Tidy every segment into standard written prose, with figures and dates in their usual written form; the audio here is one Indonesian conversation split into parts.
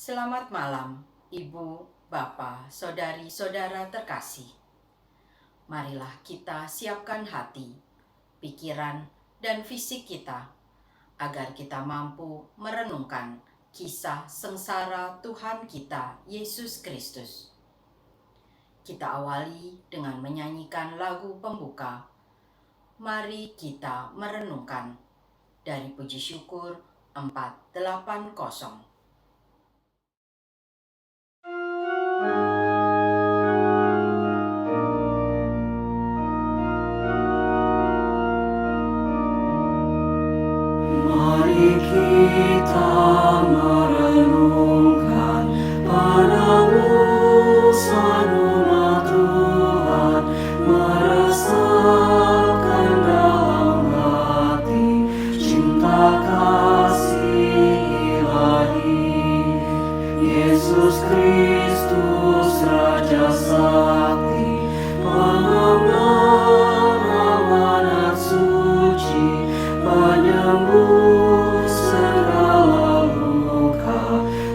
Selamat malam, Ibu, Bapak, Saudari-saudara terkasih. Marilah kita siapkan hati, pikiran, dan fisik kita agar kita mampu merenungkan kisah sengsara Tuhan kita, Yesus Kristus. Kita awali dengan menyanyikan lagu pembuka. Mari kita merenungkan dari Puji Syukur 480. Mari kita merenungkan penebusan umat Tuhan, meresapkan dalam hati cinta kasih ilahi. Yesus Kristus Raja Sakti, pengemban amanat suci, penyembuh segala luka,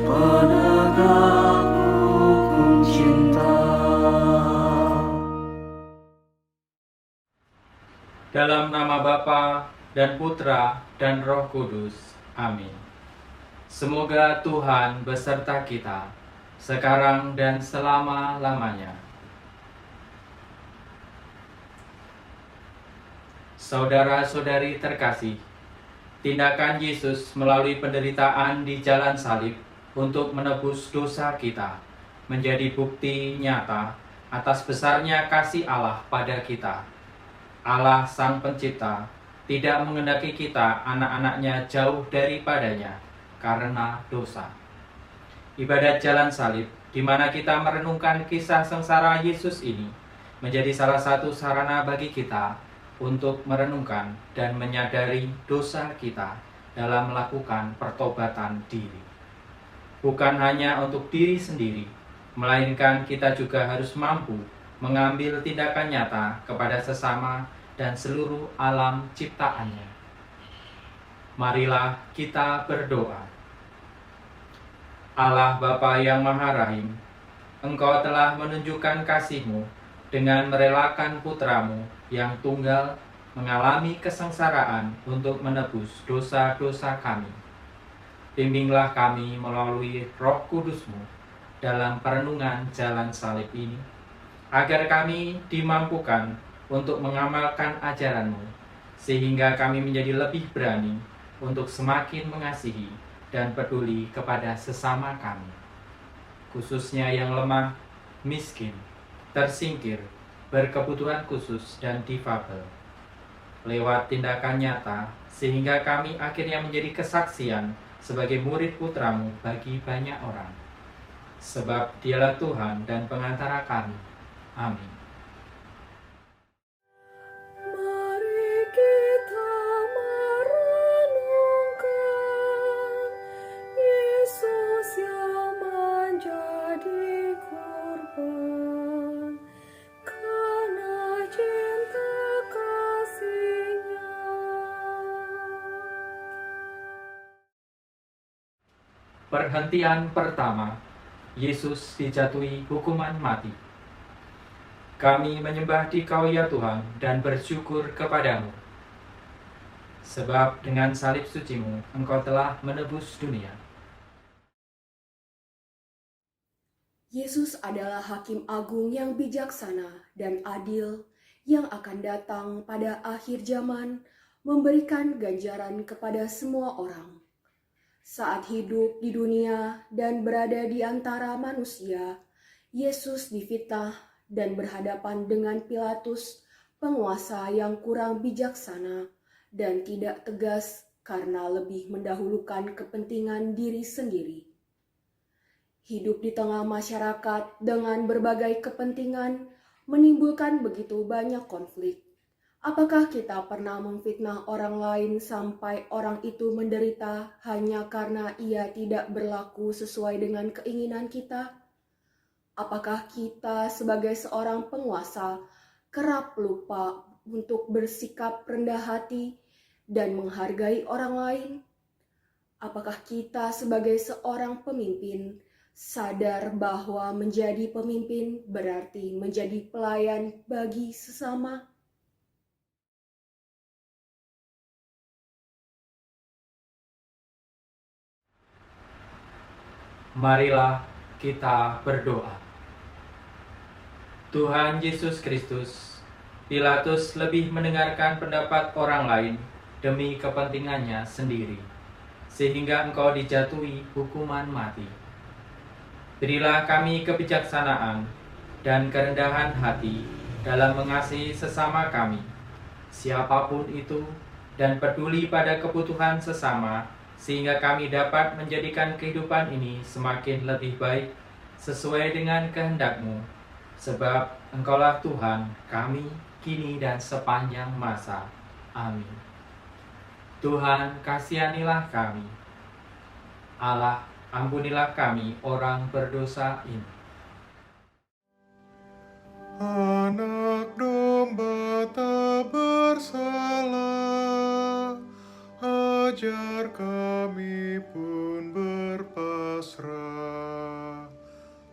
penegak hukum cinta. Dalam nama Bapa dan Putra dan Roh Kudus. Amin. Semoga Tuhan beserta kita, sekarang dan selama-lamanya. Saudara-saudari terkasih, tindakan Yesus melalui penderitaan di jalan salib untuk menebus dosa kita menjadi bukti nyata atas besarnya kasih Allah pada kita. Allah Sang Pencipta tidak menghendaki kita anak-anaknya jauh daripadanya karena dosa. Ibadat jalan salib, di mana kita merenungkan kisah sengsara Yesus ini, menjadi salah satu sarana bagi kita untuk merenungkan dan menyadari dosa kita dalam melakukan pertobatan diri. Bukan hanya untuk diri sendiri, melainkan kita juga harus mampu mengambil tindakan nyata kepada sesama dan seluruh alam ciptaannya. Marilah kita berdoa. Allah Bapa yang Maha Rahim, Engkau telah menunjukkan kasih-Mu dengan merelakan Putra-Mu yang tunggal mengalami kesengsaraan untuk menebus dosa-dosa kami. Bimbinglah kami melalui Roh Kudus-Mu dalam perenungan jalan salib ini, agar kami dimampukan untuk mengamalkan ajaran-Mu, sehingga kami menjadi lebih berani untuk semakin mengasihi dan peduli kepada sesama kami, khususnya yang lemah, miskin, tersingkir, berkebutuhan khusus, dan difabel. Lewat tindakan nyata, sehingga kami akhirnya menjadi kesaksian sebagai murid Putra-Mu bagi banyak orang. Sebab Dialah Tuhan dan pengantara kami. Amin. Mari kita merenungkan Yesus yang menjadi korban karena cinta kasih-Nya. Perhentian pertama, Yesus dijatuhi hukuman mati. Kami menyembah Dikau ya Tuhan dan bersyukur kepadamu. Sebab dengan salib suci-Mu, Engkau telah menebus dunia. Yesus adalah Hakim Agung yang bijaksana dan adil yang akan datang pada akhir zaman memberikan ganjaran kepada semua orang. Saat hidup di dunia dan berada di antara manusia, Yesus difitnah dan berhadapan dengan Pilatus, penguasa yang kurang bijaksana dan tidak tegas karena lebih mendahulukan kepentingan diri sendiri. Hidup di tengah masyarakat dengan berbagai kepentingan menimbulkan begitu banyak konflik. Apakah kita pernah memfitnah orang lain sampai orang itu menderita hanya karena ia tidak berlaku sesuai dengan keinginan kita? Apakah kita sebagai seorang penguasa kerap lupa untuk bersikap rendah hati dan menghargai orang lain? Apakah kita sebagai seorang pemimpin sadar bahwa menjadi pemimpin berarti menjadi pelayan bagi sesama? Marilah kita berdoa. Tuhan Yesus Kristus, Pilatus lebih mendengarkan pendapat orang lain demi kepentingannya sendiri, sehingga engkau dijatuhi hukuman mati. Berilah kami kebijaksanaan dan kerendahan hati dalam mengasihi sesama kami, siapapun itu, dan peduli pada kebutuhan sesama, sehingga kami dapat menjadikan kehidupan ini semakin lebih baik sesuai dengan kehendak-Mu, sebab Engkaulah Tuhan kami kini dan sepanjang masa. Amin. Tuhan, kasihanilah kami. Allah, ampunilah kami orang berdosa ini. Anak domba tak bersalah, ajar kami pun berpasrah,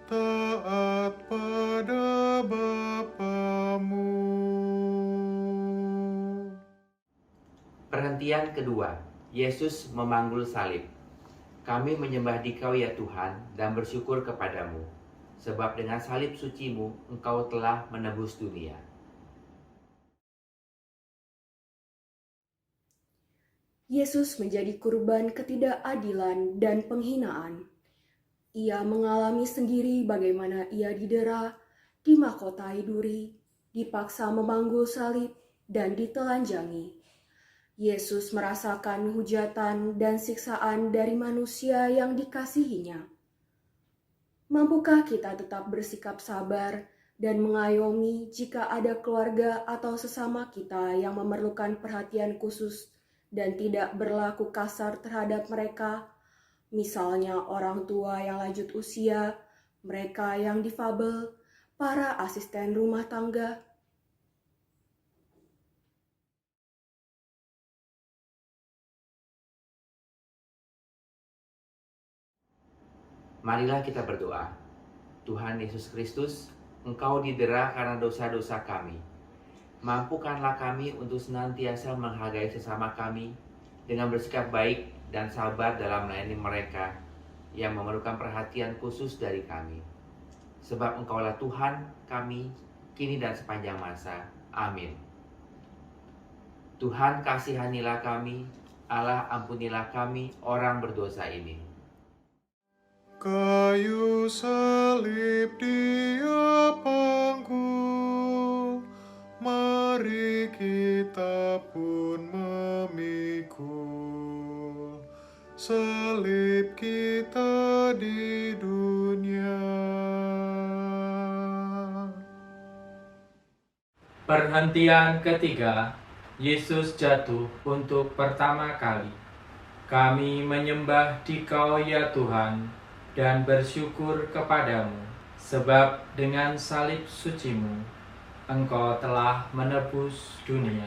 taat pada Bapamu. Perhentian kedua, Yesus memanggul salib. Kami menyembah Dikau ya Tuhan dan bersyukur kepadamu, sebab dengan salib suci-Mu Engkau telah menebus dunia. Yesus menjadi kurban ketidakadilan dan penghinaan. Ia mengalami sendiri bagaimana ia didera, dimahkotai duri, dipaksa memanggul salib, dan ditelanjangi. Yesus merasakan hujatan dan siksaan dari manusia yang dikasihinya. Mampukah kita tetap bersikap sabar dan mengayomi jika ada keluarga atau sesama kita yang memerlukan perhatian khusus dan tidak berlaku kasar terhadap mereka, misalnya orang tua yang lanjut usia, mereka yang difabel, para asisten rumah tangga? Marilah kita berdoa. Tuhan Yesus Kristus, Engkau didera karena dosa-dosa kami. Mampukanlah kami untuk senantiasa menghargai sesama kami dengan bersikap baik dan sabar dalam melayani mereka yang memerlukan perhatian khusus dari kami. Sebab Engkaulah Tuhan kami, kini dan sepanjang masa. Amin. Tuhan kasihanilah kami, Allah ampunilah kami orang berdosa ini. Kayu salib Dia panggul, mari kita pun memikul salib kita di dunia. Perhentian ketiga, Yesus jatuh untuk pertama kali. Kami menyembah Dikau ya Tuhan dan bersyukur kepadamu, sebab dengan salib suci-Mu, Engkau telah menebus dunia.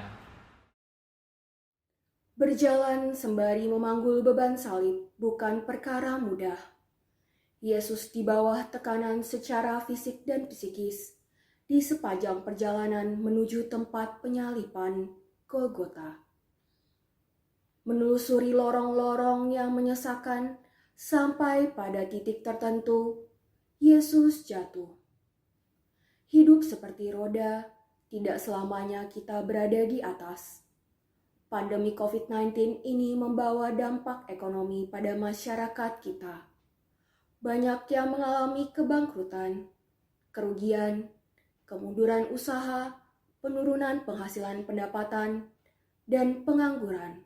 Berjalan sembari memanggul beban salib bukan perkara mudah. Yesus di bawah tekanan secara fisik dan psikis di sepanjang perjalanan menuju tempat penyalipan Golgota. Menelusuri lorong-lorong yang menyesakan sampai pada titik tertentu, Yesus jatuh. Hidup seperti roda, tidak selamanya kita berada di atas. Pandemi COVID-19 ini membawa dampak ekonomi pada masyarakat kita. Banyak yang mengalami kebangkrutan, kerugian, kemunduran usaha, penurunan penghasilan pendapatan, dan pengangguran.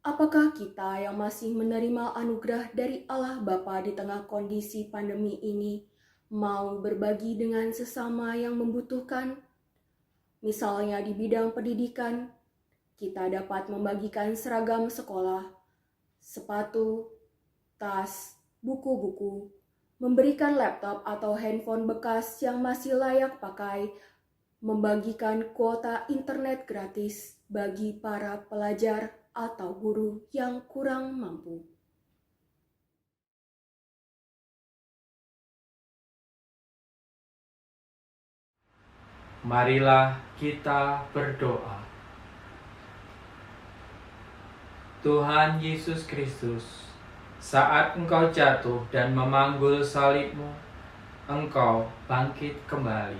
Apakah kita yang masih menerima anugerah dari Allah Bapa di tengah kondisi pandemi ini mau berbagi dengan sesama yang membutuhkan? Misalnya di bidang pendidikan, kita dapat membagikan seragam sekolah, sepatu, tas, buku-buku, memberikan laptop atau handphone bekas yang masih layak pakai, membagikan kuota internet gratis bagi para pelajar, atau guru yang kurang mampu. Marilah kita berdoa. Tuhan Yesus Kristus, saat Engkau jatuh dan memanggul salib-Mu, Engkau bangkit kembali.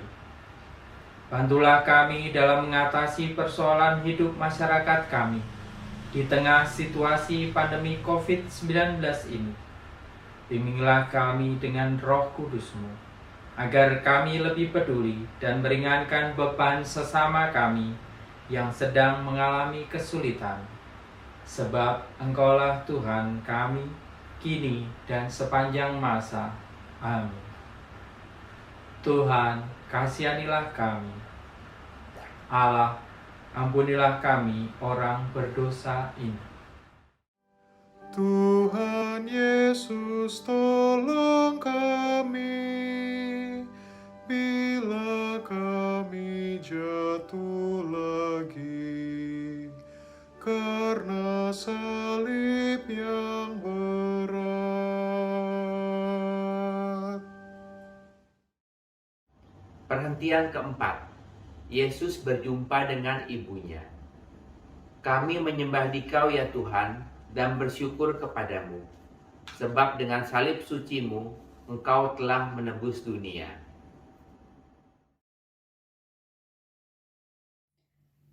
Bantulah kami dalam mengatasi persoalan hidup masyarakat kami di tengah situasi pandemi COVID-19 ini. Bimbinglah kami dengan Roh Kudus-Mu, agar kami lebih peduli dan meringankan beban sesama kami yang sedang mengalami kesulitan. Sebab Engkaulah Tuhan kami, kini dan sepanjang masa. Amin. Tuhan, kasihanilah kami. Allah, ampunilah kami orang berdosa ini. Tuhan Yesus, tolong kami bila kami jatuh lagi karena salib yang berat. Perhentian keempat, Yesus berjumpa dengan ibunya. Kami menyembah Dikau ya Tuhan, dan bersyukur kepadamu, sebab dengan salib suci-Mu, Engkau telah menebus dunia.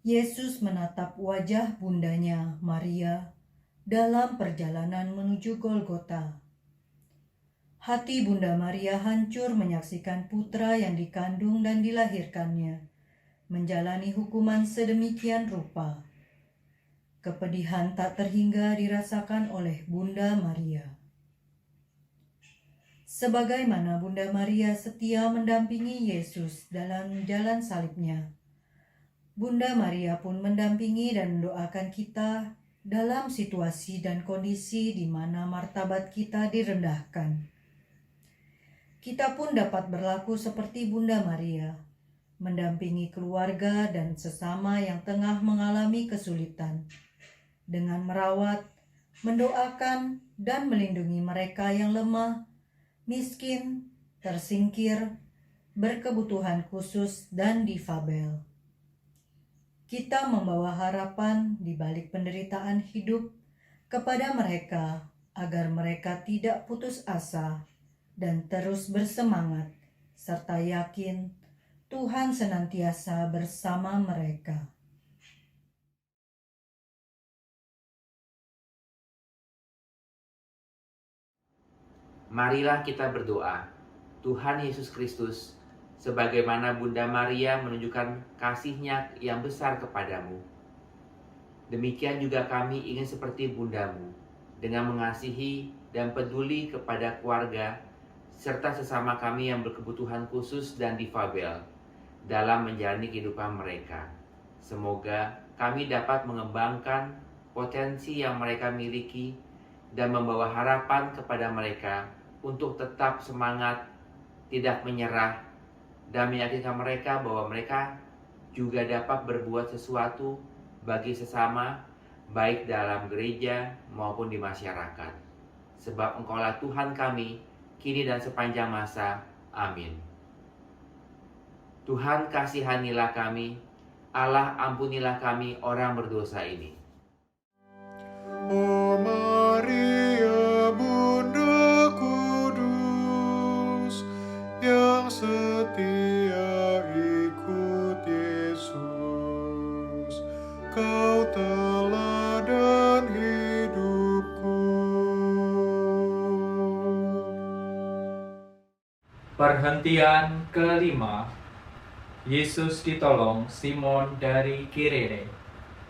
Yesus menatap wajah bundanya, Maria, dalam perjalanan menuju Golgota. Hati Bunda Maria hancur menyaksikan putra yang dikandung dan dilahirkannya menjalani hukuman sedemikian rupa. Kepedihan tak terhingga dirasakan oleh Bunda Maria. Sebagaimana Bunda Maria setia mendampingi Yesus dalam jalan salibnya, Bunda Maria pun mendampingi dan mendoakan kita dalam situasi dan kondisi di mana martabat kita direndahkan. Kita pun dapat berlaku seperti Bunda Maria, mendampingi keluarga dan sesama yang tengah mengalami kesulitan, dengan merawat, mendoakan, dan melindungi mereka yang lemah, miskin, tersingkir, berkebutuhan khusus, dan difabel. Kita membawa harapan di balik penderitaan hidup kepada mereka agar mereka tidak putus asa dan terus bersemangat, serta yakin Tuhan senantiasa bersama mereka. Marilah kita berdoa. Tuhan Yesus Kristus, sebagaimana Bunda Maria menunjukkan kasih-Nya yang besar kepadamu, demikian juga kami ingin seperti Bundamu, dengan mengasihi dan peduli kepada keluarga, serta sesama kami yang berkebutuhan khusus dan difabel, dalam menjalani kehidupan mereka. Semoga kami dapat mengembangkan potensi yang mereka miliki dan membawa harapan kepada mereka untuk tetap semangat, tidak menyerah, dan meyakinkan mereka bahwa mereka juga dapat berbuat sesuatu bagi sesama, baik dalam gereja maupun di masyarakat. Sebab Engkaulah Tuhan kami, kini dan sepanjang masa. Amin. Tuhan kasihanilah kami, Allah ampunilah kami orang berdosa ini. Oh Maria, Bunda Kudus, yang setia ikut Yesus, Kau teladan hidupku. Perhentian kelima, Yesus ditolong Simon dari Kirene.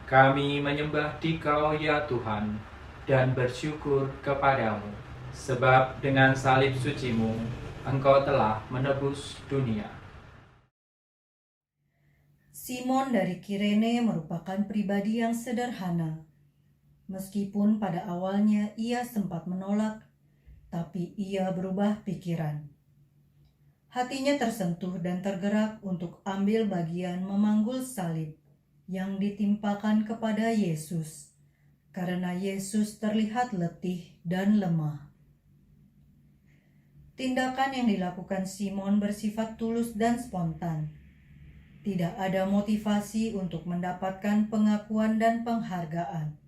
Kami menyembah Dikau ya Tuhan, dan bersyukur kepadamu, sebab dengan salib suci-Mu, Engkau telah menebus dunia. Simon dari Kirene merupakan pribadi yang sederhana. Meskipun pada awalnya ia sempat menolak, tapi ia berubah pikiran. Hatinya tersentuh dan tergerak untuk ambil bagian memanggul salib yang ditimpakan kepada Yesus, karena Yesus terlihat letih dan lemah. Tindakan yang dilakukan Simon bersifat tulus dan spontan. Tidak ada motivasi untuk mendapatkan pengakuan dan penghargaan.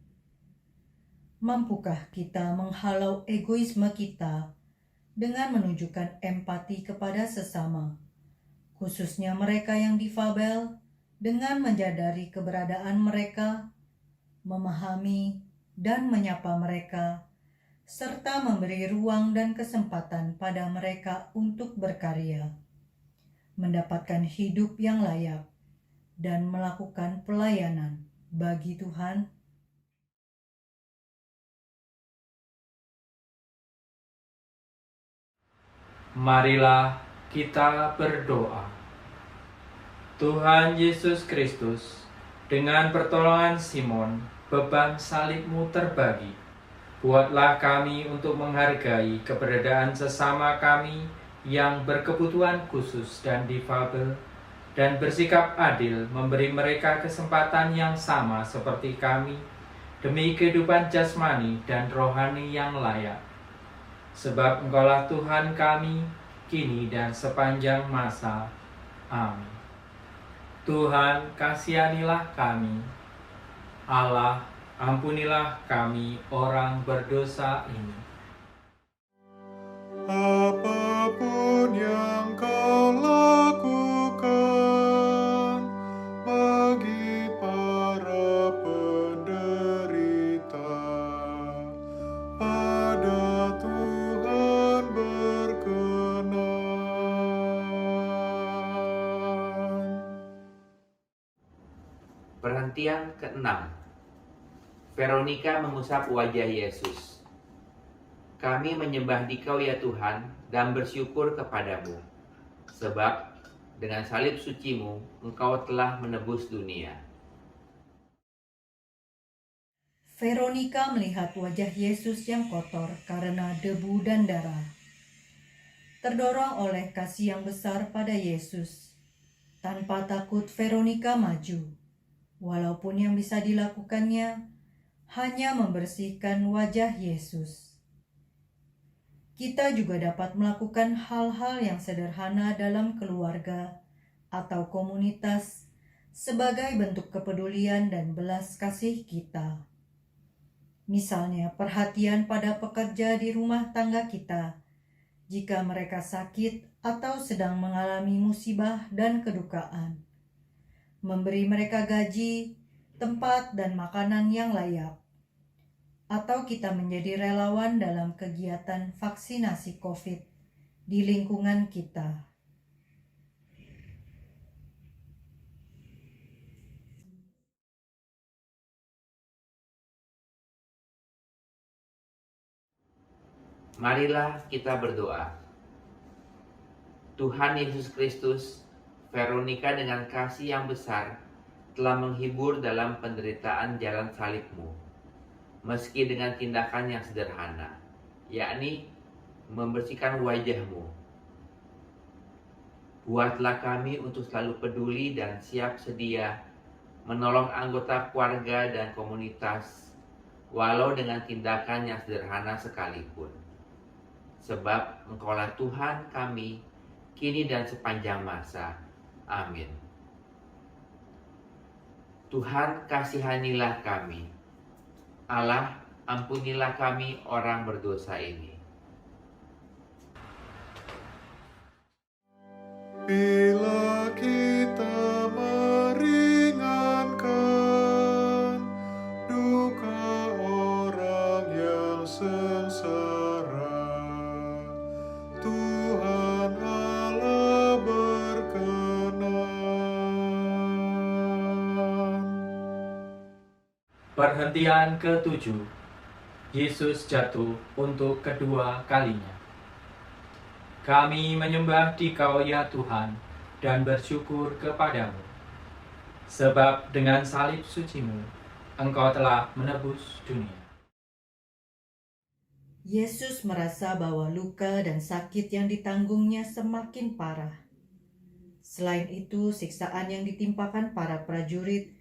Mampukah kita menghalau egoisme kita dengan menunjukkan empati kepada sesama, khususnya mereka yang difabel, dengan menyadari keberadaan mereka, memahami dan menyapa mereka, serta memberi ruang dan kesempatan pada mereka untuk berkarya, mendapatkan hidup yang layak, dan melakukan pelayanan bagi Tuhan. Marilah kita berdoa. Tuhan Yesus Kristus, dengan pertolongan Simon, beban salib-Mu terbagi. Buatlah kami untuk menghargai keberadaan sesama kami yang berkebutuhan khusus dan difabel, dan bersikap adil memberi mereka kesempatan yang sama seperti kami, demi kehidupan jasmani dan rohani yang layak. Sebab Engkaulah Tuhan kami, kini dan sepanjang masa. Amin. Tuhan, kasihanilah kami. Allah, ampunilah kami orang berdosa ini. Apapun yang kau lakukan bagi para penderita, pada Tuhan berkenan. Perhentian ke-6. Veronika mengusap wajah Yesus. Kami menyembah Dikau ya Tuhan dan bersyukur kepadamu, sebab dengan salib suci-Mu Engkau telah menebus dunia. Veronika melihat wajah Yesus yang kotor karena debu dan darah. Terdorong oleh kasih yang besar pada Yesus, tanpa takut Veronika maju, walaupun yang bisa dilakukannya hanya membersihkan wajah Yesus. Kita juga dapat melakukan hal-hal yang sederhana dalam keluarga atau komunitas sebagai bentuk kepedulian dan belas kasih kita. Misalnya perhatian pada pekerja di rumah tangga kita jika mereka sakit atau sedang mengalami musibah dan kedukaan. Memberi mereka gaji, tempat, dan makanan yang layak. Atau kita menjadi relawan dalam kegiatan vaksinasi COVID di lingkungan kita. Marilah kita berdoa. Tuhan Yesus Kristus, Veronika dengan kasih yang besar telah menghibur dalam penderitaan jalan salib-Mu. Meski dengan tindakan yang sederhana, yakni membersihkan wajah-Mu. Buatlah kami untuk selalu peduli dan siap sedia menolong anggota keluarga dan komunitas, walau dengan tindakan yang sederhana sekalipun. Sebab Engkaulah Tuhan kami, kini dan sepanjang masa. Amin. Tuhan, kasihanilah kami. Allah, ampunilah kami orang berdosa ini. Bila kita meringankan duka orang yang sengsara, Tuhan Allah berkenan. Perhentian ke-7. Yesus jatuh untuk kedua kalinya. Kami menyembah Dikau ya Tuhan dan bersyukur kepadamu. Sebab dengan salib suci-Mu, Engkau telah menebus dunia. Yesus merasa bahwa luka dan sakit yang ditanggungnya semakin parah. Selain itu, siksaan yang ditimpakan para prajurit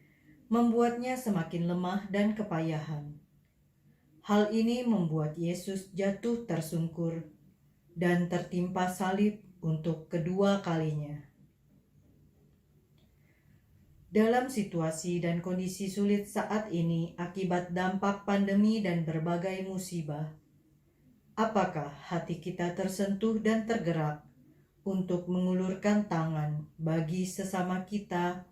membuatnya semakin lemah dan kepayahan. Hal ini membuat Yesus jatuh tersungkur dan tertimpa salib untuk kedua kalinya. Dalam situasi dan kondisi sulit saat ini akibat dampak pandemi dan berbagai musibah, apakah hati kita tersentuh dan tergerak untuk mengulurkan tangan bagi sesama kita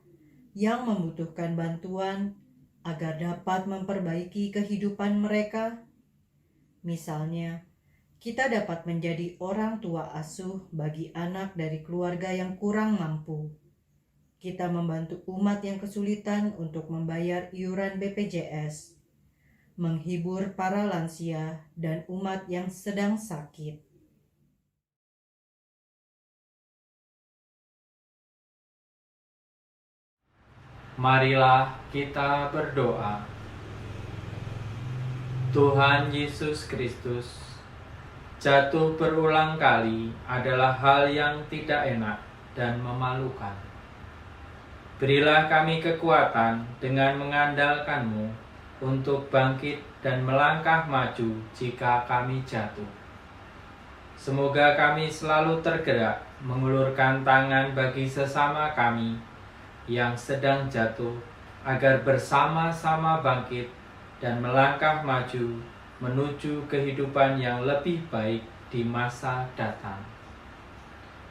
yang membutuhkan bantuan agar dapat memperbaiki kehidupan mereka? Misalnya, kita dapat menjadi orang tua asuh bagi anak dari keluarga yang kurang mampu. Kita membantu umat yang kesulitan untuk membayar iuran BPJS, menghibur para lansia dan umat yang sedang sakit. Marilah kita berdoa. Tuhan Yesus Kristus, jatuh berulang kali adalah hal yang tidak enak dan memalukan. Berilah kami kekuatan dengan mengandalkan-Mu untuk bangkit dan melangkah maju jika kami jatuh. Semoga kami selalu tergerak mengulurkan tangan bagi sesama kami yang sedang jatuh, agar bersama-sama bangkit dan melangkah maju menuju kehidupan yang lebih baik di masa datang.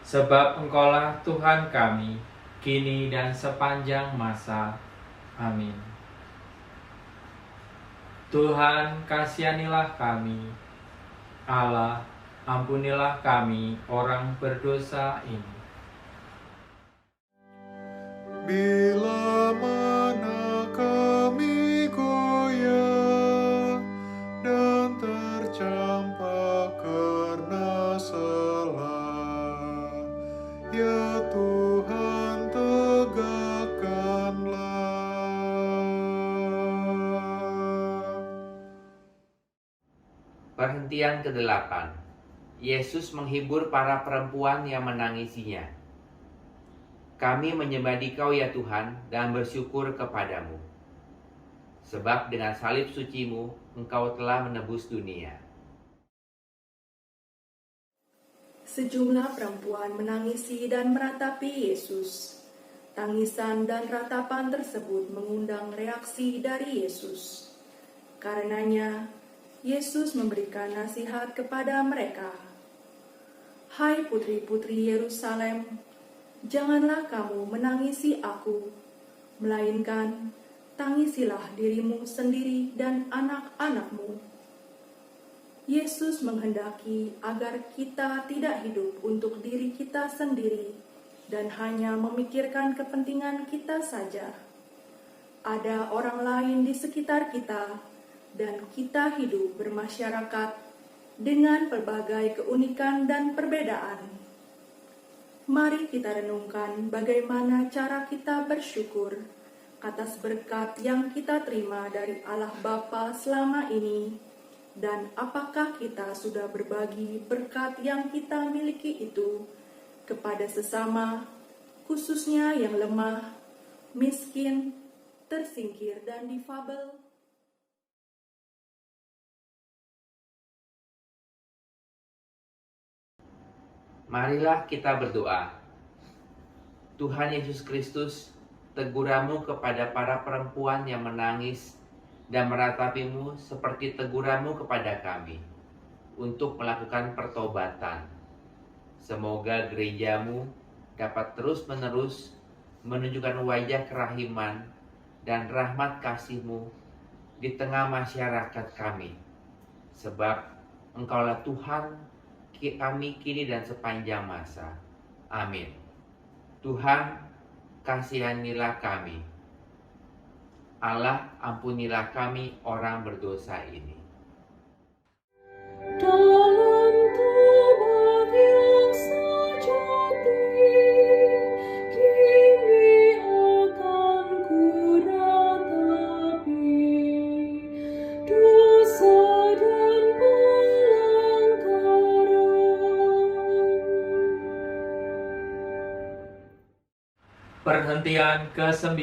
Sebab Engkaulah Tuhan kami, kini dan sepanjang masa. Amin. Tuhan, kasihanilah kami. Allah, ampunilah kami orang berdosa ini. Bila mana kami goyah dan tercampak karena salah, ya Tuhan tegakkanlah. Perhentian ke-8. Yesus menghibur para perempuan yang menangisinya. Kami menyembah Dikau ya Tuhan dan bersyukur kepadamu. Sebab dengan salib suci-Mu, Engkau telah menebus dunia. Sejumlah perempuan menangisi dan meratapi Yesus. Tangisan dan ratapan tersebut mengundang reaksi dari Yesus. Karenanya, Yesus memberikan nasihat kepada mereka. Hai putri-putri Yerusalem, janganlah kamu menangisi aku, melainkan tangisilah dirimu sendiri dan anak-anakmu. Yesus menghendaki agar kita tidak hidup untuk diri kita sendiri dan hanya memikirkan kepentingan kita saja. Ada orang lain di sekitar kita dan kita hidup bermasyarakat dengan berbagai keunikan dan perbedaan. Mari kita renungkan bagaimana cara kita bersyukur atas berkat yang kita terima dari Allah Bapa selama ini, dan apakah kita sudah berbagi berkat yang kita miliki itu kepada sesama, khususnya yang lemah, miskin, tersingkir, dan difabel. Marilah kita berdoa. Tuhan Yesus Kristus, teguran-Mu kepada para perempuan yang menangis dan meratapi-Mu seperti teguran-Mu kepada kami untuk melakukan pertobatan. Semoga gereja-Mu dapat terus-menerus menunjukkan wajah kerahiman dan rahmat kasih-Mu di tengah masyarakat kami. Sebab Engkaulah Tuhan kami kini dan sepanjang masa. Amin. Tuhan, kasihanilah kami. Allah, ampunilah kami orang berdosa ini. Dalam tobat yang sejati, kini akan kuratapi dosa dan pelanggaran. Perhentian ke-9.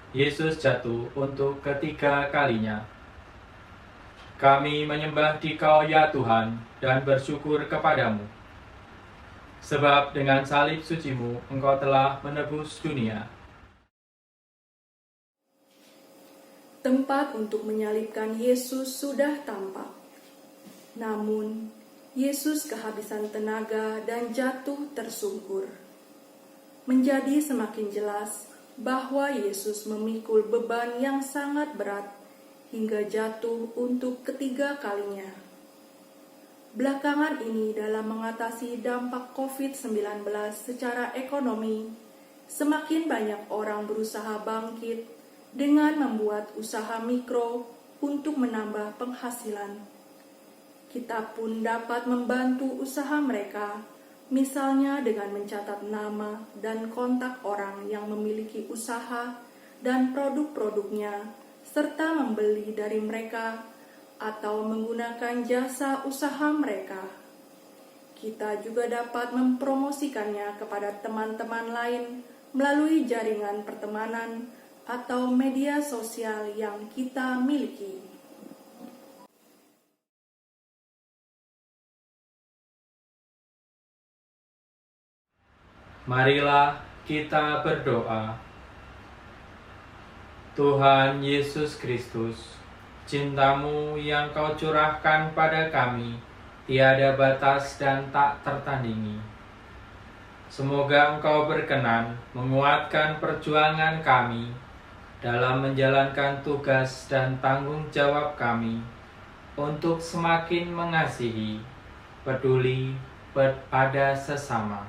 Yesus jatuh untuk ketiga kalinya. Kami menyembah Dikau ya Tuhan dan bersyukur kepadamu. Sebab dengan salib sucimu Engkau telah menebus dunia. Tempat untuk menyalibkan Yesus sudah tampak. Namun, Yesus kehabisan tenaga dan jatuh tersungkur. Menjadi semakin jelas bahwa Yesus memikul beban yang sangat berat hingga jatuh untuk ketiga kalinya. Belakangan ini dalam mengatasi dampak COVID-19 secara ekonomi, semakin banyak orang berusaha bangkit dengan membuat usaha mikro untuk menambah penghasilan. Kita pun dapat membantu usaha mereka, misalnya dengan mencatat nama dan kontak orang yang memiliki usaha dan produk-produknya, serta membeli dari mereka atau menggunakan jasa usaha mereka. Kita juga dapat mempromosikannya kepada teman-teman lain melalui jaringan pertemanan atau media sosial yang kita miliki. Marilah kita berdoa. Tuhan Yesus Kristus, cinta-Mu yang Kau curahkan pada kami tiada batas dan tak tertandingi. Semoga Engkau berkenan menguatkan perjuangan kami dalam menjalankan tugas dan tanggung jawab kami untuk semakin mengasihi, peduli pada sesama.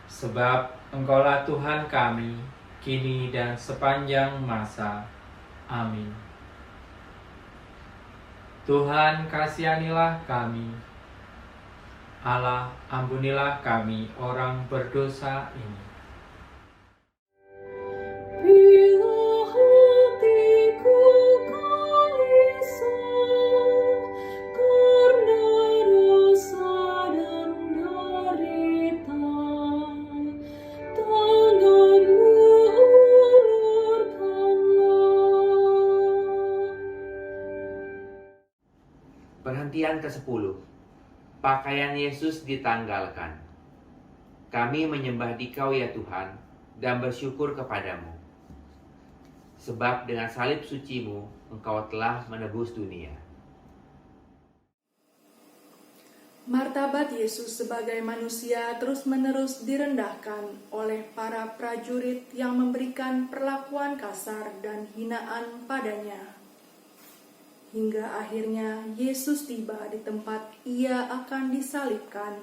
Sebab Engkaulah Tuhan kami, kini dan sepanjang masa. Amin. Tuhan, kasihanilah kami. Allah, ampunilah kami orang berdosa ini. Bila hatiku gelisah karena dosa dan derita, tangan-Mu ulurkanlah. Perhentian ke-10. Pakaian Yesus ditanggalkan. Kami menyembah Dikau ya Tuhan dan bersyukur kepadamu. Sebab dengan salib suci-Mu Engkau telah menebus dunia. Martabat Yesus sebagai manusia terus-menerus direndahkan oleh para prajurit yang memberikan perlakuan kasar dan hinaan padanya. Hingga akhirnya Yesus tiba di tempat Ia akan disalibkan.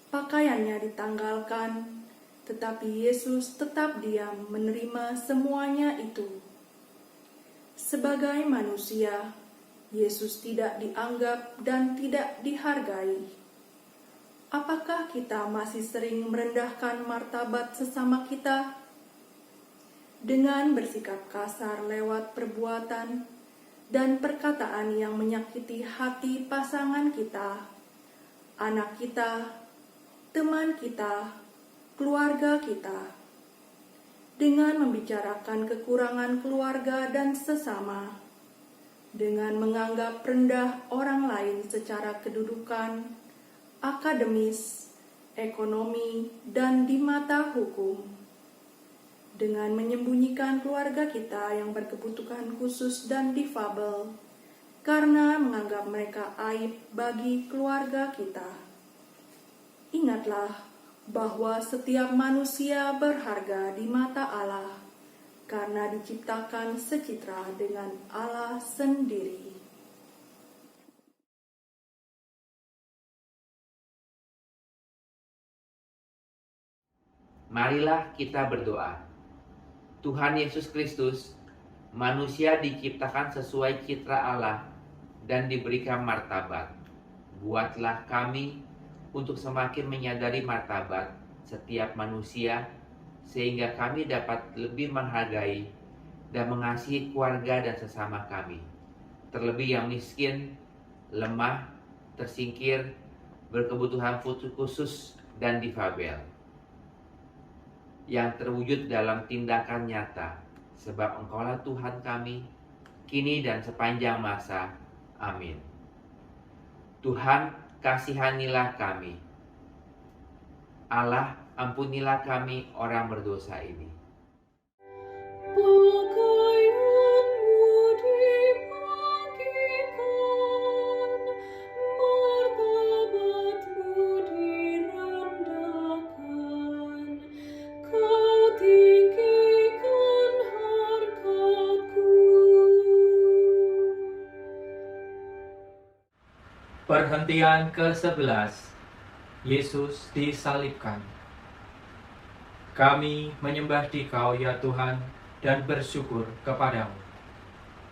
Pakaiannya ditanggalkan, tetapi Yesus tetap diam menerima semuanya itu. Sebagai manusia, Yesus tidak dianggap dan tidak dihargai. Apakah kita masih sering merendahkan martabat sesama kita? Dengan bersikap kasar lewat perbuatan dan perkataan yang menyakiti hati pasangan kita, anak kita, teman kita, keluarga kita. Dengan membicarakan kekurangan keluarga dan sesama, dengan menganggap rendah orang lain secara kedudukan, akademis, ekonomi, dan di mata hukum. Dengan menyembunyikan keluarga kita yang berkebutuhan khusus dan difabel, karena menganggap mereka aib bagi keluarga kita. Ingatlah bahwa setiap manusia berharga di mata Allah, karena diciptakan secitra dengan Allah sendiri. Marilah kita berdoa. Tuhan Yesus Kristus, manusia diciptakan sesuai citra Allah dan diberikan martabat. Buatlah kami untuk semakin menyadari martabat setiap manusia, sehingga kami dapat lebih menghargai dan mengasihi keluarga dan sesama kami, terlebih yang miskin, lemah, tersingkir, berkebutuhan khusus, dan difabel, yang terwujud dalam tindakan nyata, sebab Engkaulah Tuhan kami, kini dan sepanjang masa. Amin. Tuhan, kasihanilah kami. Allah, ampunilah kami orang berdosa ini. Pakaianmu dibagikan, martabatmu direndahkan, kau tinggikan harkatku. Perhentian ke-11. Yesus disalibkan. Kami menyembah Dikau ya Tuhan dan bersyukur kepadamu.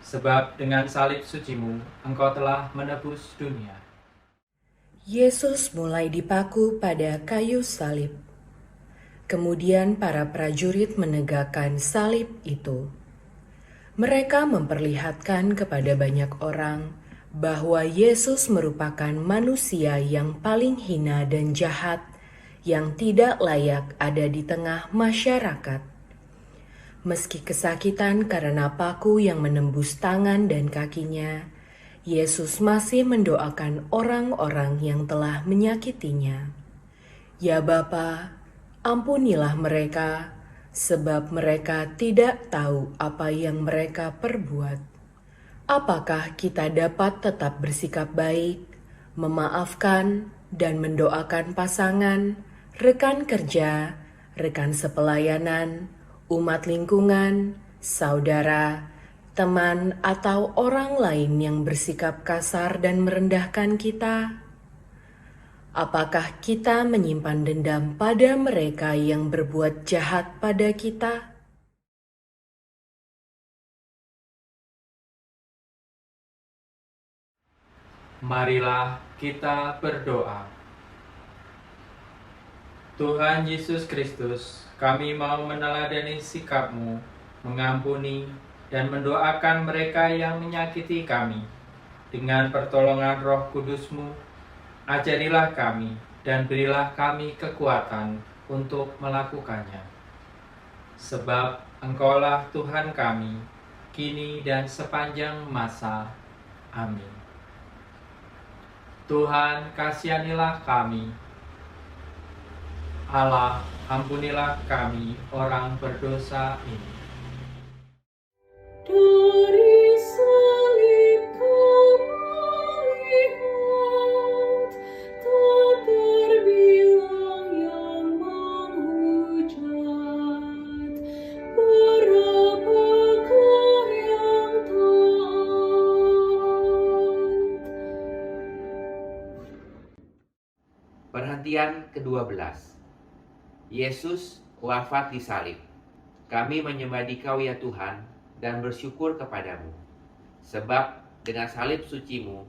Sebab dengan salib suci-Mu Engkau telah menebus dunia. Yesus mulai dipaku pada kayu salib. Kemudian para prajurit menegakkan salib itu. Mereka memperlihatkan kepada banyak orang bahwa Yesus merupakan manusia yang paling hina dan jahat yang tidak layak ada di tengah masyarakat. Meski kesakitan karena paku yang menembus tangan dan kakinya, Yesus masih mendoakan orang-orang yang telah menyakitinya. Ya Bapa, ampunilah mereka, sebab mereka tidak tahu apa yang mereka perbuat. Apakah kita dapat tetap bersikap baik, memaafkan, dan mendoakan pasangan, rekan kerja, rekan sepelayanan, umat lingkungan, saudara, teman, atau orang lain yang bersikap kasar dan merendahkan kita? Apakah kita menyimpan dendam pada mereka yang berbuat jahat pada kita? Marilah kita berdoa. Tuhan Yesus Kristus, kami mau meneladani sikap-Mu, mengampuni dan mendoakan mereka yang menyakiti kami. Dengan pertolongan Roh Kudus-Mu, ajarilah kami dan berilah kami kekuatan untuk melakukannya. Sebab Engkaulah Tuhan kami, kini dan sepanjang masa. Amin. Tuhan, kasihanilah kami. Allah, ampunilah kami orang berdosa ini. Dari salib kau melihat, tak terbilang yang menghujat. Berapakah yang taat? Perhentian ke-12. Yesus wafat di salib. Kami menyembah Dikau ya Tuhan dan bersyukur kepadamu. Sebab dengan salib suci-Mu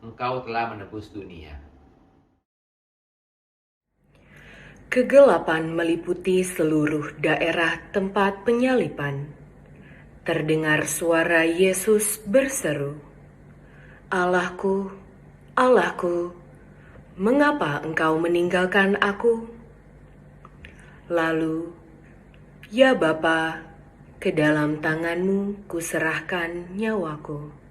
Engkau telah menebus dunia. Kegelapan meliputi seluruh daerah tempat penyaliban. Terdengar suara Yesus berseru, "Allahku, Allahku, mengapa Engkau meninggalkan aku?" Lalu, "Ya Bapa, ke dalam tangan-Mu kuserahkan nyawaku."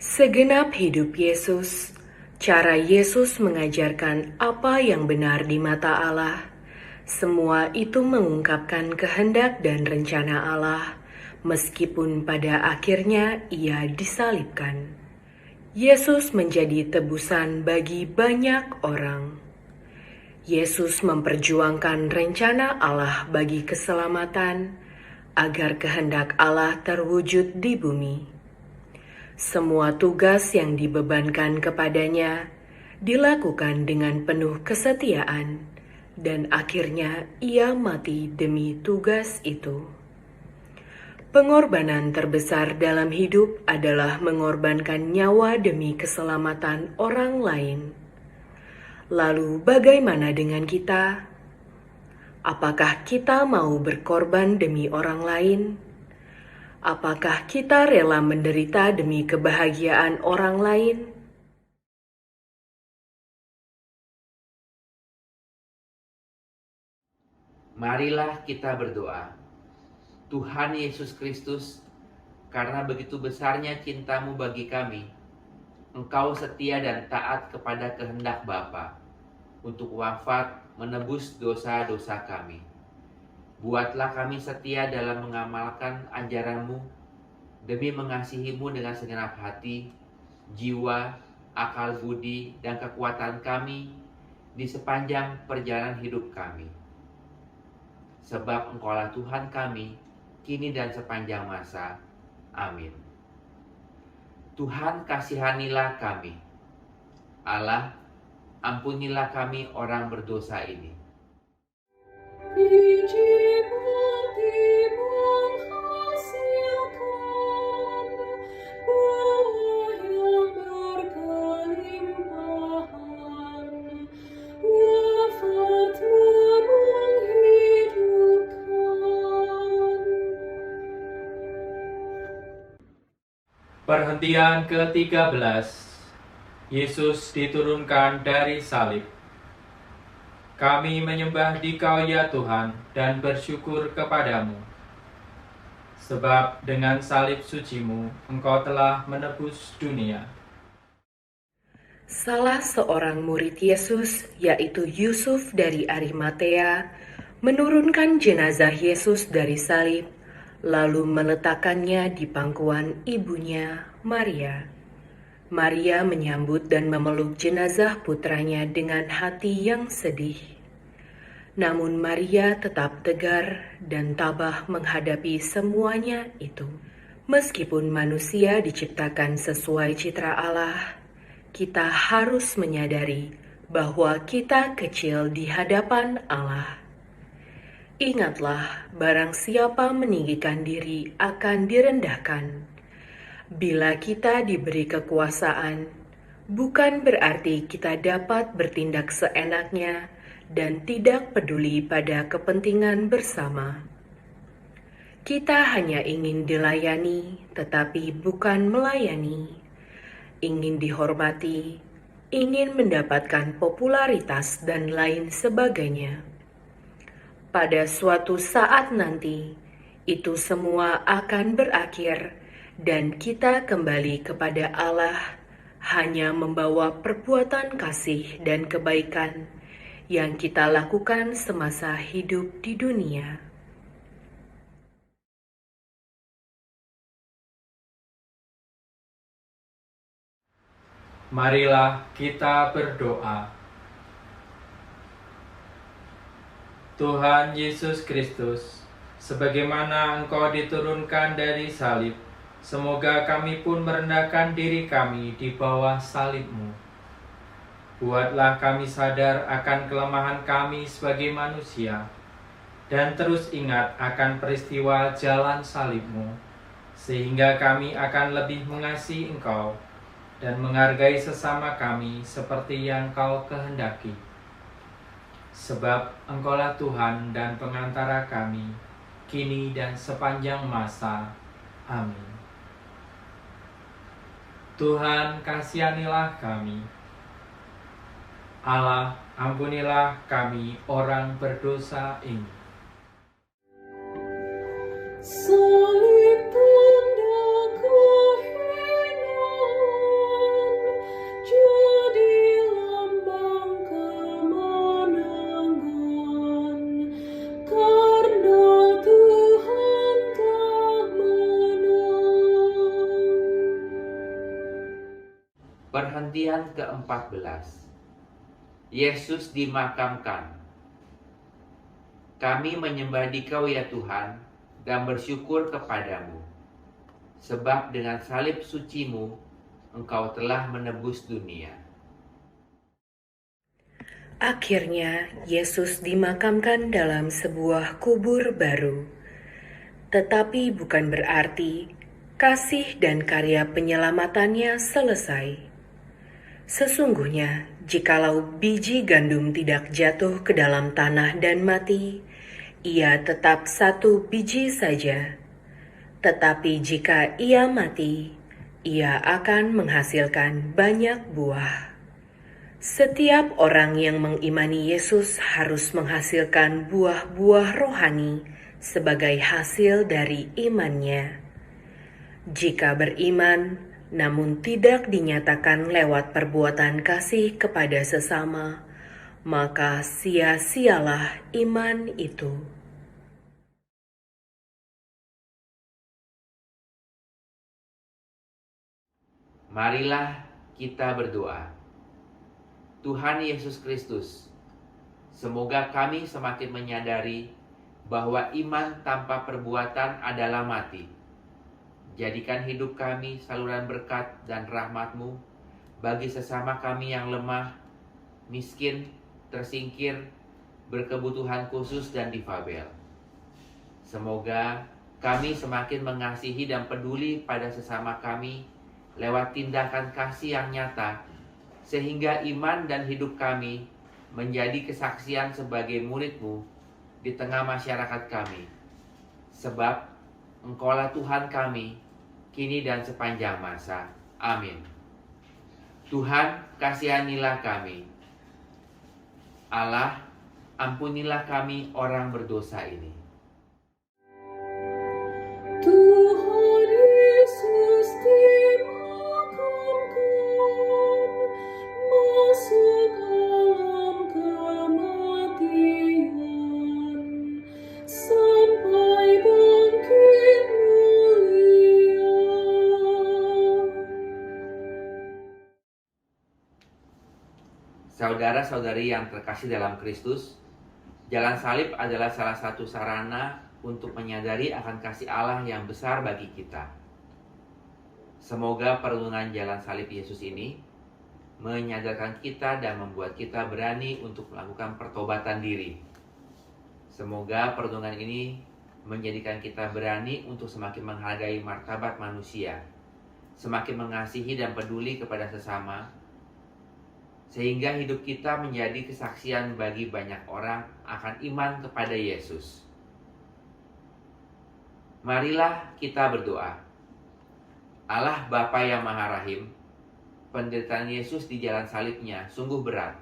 Segenap hidup Yesus, cara Yesus mengajarkan apa yang benar di mata Allah, semua itu mengungkapkan kehendak dan rencana Allah, meskipun pada akhirnya Ia disalibkan. Yesus menjadi tebusan bagi banyak orang. Yesus memperjuangkan rencana Allah bagi keselamatan, agar kehendak Allah terwujud di bumi. Semua tugas yang dibebankan kepadanya dilakukan dengan penuh kesetiaan, dan akhirnya Ia mati demi tugas itu. Pengorbanan terbesar dalam hidup adalah mengorbankan nyawa demi keselamatan orang lain. Lalu bagaimana dengan kita? Apakah kita mau berkorban demi orang lain? Apakah kita rela menderita demi kebahagiaan orang lain? Marilah kita berdoa. Tuhan Yesus Kristus, karena begitu besarnya cinta-Mu bagi kami, Engkau setia dan taat kepada kehendak Bapa untuk wafat menebus dosa-dosa kami. Buatlah kami setia dalam mengamalkan ajaran-Mu demi mengasihi-Mu dengan segenap hati, jiwa, akal budi, dan kekuatan kami di sepanjang perjalanan hidup kami. Sebab Engkaulah Tuhan kami, kini dan sepanjang masa. Amin. Tuhan, kasihanilah kami. Allah, ampunilah kami orang berdosa ini. Biji mati menghasilkan buah yang berkelimpahan. Wafat-Mu menghidupkan. Perhentian ke-13. Yesus diturunkan dari salib. Kami menyembah Dikau ya Tuhan dan bersyukur kepadamu. Sebab dengan salib suci-Mu, Engkau telah menebus dunia. Salah seorang murid Yesus, yaitu Yusuf dari Arimatea, menurunkan jenazah Yesus dari salib, lalu meletakkannya di pangkuan ibunya, Maria. Maria menyambut dan memeluk jenazah putranya dengan hati yang sedih. Namun Maria tetap tegar dan tabah menghadapi semuanya itu. Meskipun manusia diciptakan sesuai citra Allah, kita harus menyadari bahwa kita kecil di hadapan Allah. Ingatlah, barang siapa meninggikan diri akan direndahkan. Bila kita diberi kekuasaan, bukan berarti kita dapat bertindak seenaknya dan tidak peduli pada kepentingan bersama. Kita hanya ingin dilayani, tetapi bukan melayani. Ingin dihormati, ingin mendapatkan popularitas, dan lain sebagainya. Pada suatu saat nanti, itu semua akan berakhir dan kita kembali kepada Allah hanya membawa perbuatan kasih dan kebaikan yang kita lakukan semasa hidup di dunia. Marilah kita berdoa. Tuhan Yesus Kristus, sebagaimana Engkau diturunkan dari salib, semoga kami pun merendahkan diri kami di bawah salib-Mu. Buatlah kami sadar akan kelemahan kami sebagai manusia, dan terus ingat akan peristiwa jalan salib-Mu, sehingga kami akan lebih mengasihi Engkau dan menghargai sesama kami seperti yang Kau kehendaki. Sebab Engkaulah Tuhan dan pengantara kami, kini dan sepanjang masa. Amin. Tuhan, kasihanilah kami. Allah, ampunilah kami orang berdosa ini. Salib tanda kehinaan, jadi lambang kemenangan, karena Tuhan telah menang. Perhentian ke-14. Yesus dimakamkan. Kami menyembah Dikau ya Tuhan dan bersyukur kepadamu. Sebab dengan salib suci-Mu, Engkau telah menebus dunia. Akhirnya, Yesus dimakamkan dalam sebuah kubur baru. Tetapi bukan berarti kasih dan karya penyelamatannya selesai. Sesungguhnya, jikalau biji gandum tidak jatuh ke dalam tanah dan mati, ia tetap satu biji saja. Tetapi jika ia mati, ia akan menghasilkan banyak buah. Setiap orang yang mengimani Yesus harus menghasilkan buah-buah rohani sebagai hasil dari imannya. Jika beriman, namun tidak dinyatakan lewat perbuatan kasih kepada sesama, maka sia-sialah iman itu. Marilah kita berdoa. Tuhan Yesus Kristus, semoga kami semakin menyadari bahwa iman tanpa perbuatan adalah mati. Jadikan hidup kami saluran berkat dan rahmat-Mu bagi sesama kami yang lemah, miskin, tersingkir, berkebutuhan khusus dan difabel. Semoga kami semakin mengasihi dan peduli pada sesama kami lewat tindakan kasih yang nyata, sehingga iman dan hidup kami menjadi kesaksian sebagai murid-Mu di tengah masyarakat kami. Sebab Engkaulah Tuhan kami, kini dan sepanjang masa. Amin. Tuhan, kasihanilah kami. Allah, ampunilah kami orang berdosa ini. Tuhan Yesus dimakamkan, masuk alam kematian, sampai bangkit mulia. Saudara-saudari yang terkasih dalam Kristus, jalan salib adalah salah satu sarana untuk menyadari akan kasih Allah yang besar bagi kita. Semoga perenungan jalan salib Yesus ini menyadarkan kita dan membuat kita berani untuk melakukan pertobatan diri. Semoga perenungan ini menjadikan kita berani untuk semakin menghargai martabat manusia, semakin mengasihi dan peduli kepada sesama, sehingga hidup kita menjadi kesaksian bagi banyak orang akan iman kepada Yesus. Marilah kita berdoa. Allah Bapa yang Maha Rahim, penderitaan Yesus di jalan salibnya sungguh berat.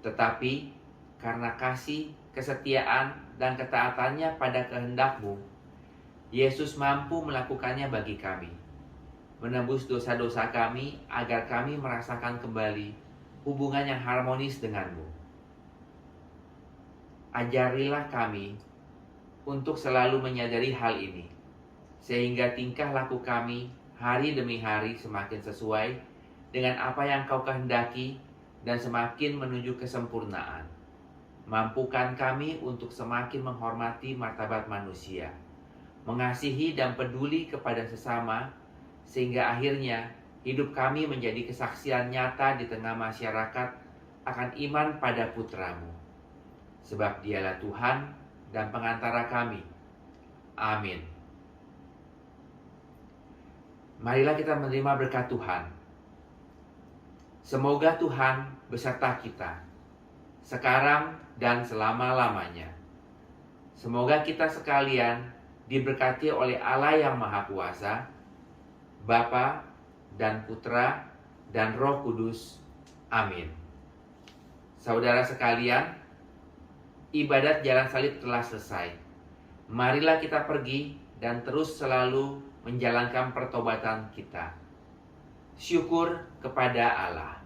Tetapi karena kasih, kesetiaan, dan ketaatannya pada kehendak-Mu, Yesus mampu melakukannya bagi kami, menebus dosa-dosa kami agar kami merasakan kembali hubungan yang harmonis dengan-Mu. Ajarilah kami untuk selalu menyadari hal ini, sehingga tingkah laku kami hari demi hari semakin sesuai dengan apa yang Kau kehendaki dan semakin menuju kesempurnaan. Mampukan kami untuk semakin menghormati martabat manusia, mengasihi dan peduli kepada sesama, sehingga akhirnya hidup kami menjadi kesaksian nyata di tengah masyarakat akan iman pada Putra-Mu. Sebab Dialah Tuhan dan pengantara kami. Amin. Marilah kita menerima berkat Tuhan. Semoga Tuhan beserta kita, sekarang dan selama-lamanya. Semoga kita sekalian diberkati oleh Allah yang Maha Kuasa, Bapa dan Putra dan Roh Kudus. Amin. Saudara sekalian, ibadat jalan salib telah selesai. Marilah kita pergi dan terus selalu menjalankan pertobatan kita. Syukur kepada Allah.